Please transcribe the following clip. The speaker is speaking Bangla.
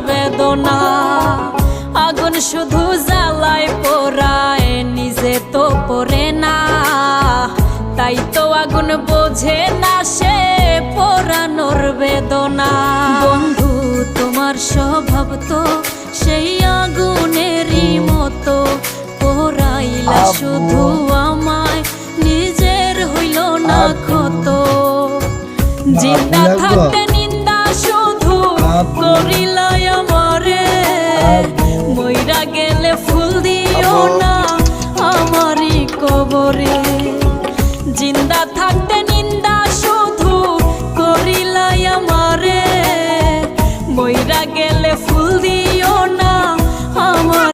বেদনা। আগুন শুধু জ্বালায় পোড়ায়, নিজে তো পড়ে না, তাই তো আগুন বোঝে না সে পোড়ানোর বেদনা। বন্ধু তোমার স্বভাব তো সেই আগুনেরই মতো, পোড়াইলা শুধু আমায়, নিজের হইল না ক্ষত। জিন্দা থাকতে নিন্দা শুধু করিলাই আমারে, মইরা গেলে ফুল দিও না আমারই কবরে। জিন্দা থাকতে নিন্দা শুধু করিলাই আমারে, মইরা গেলে ফুল দিও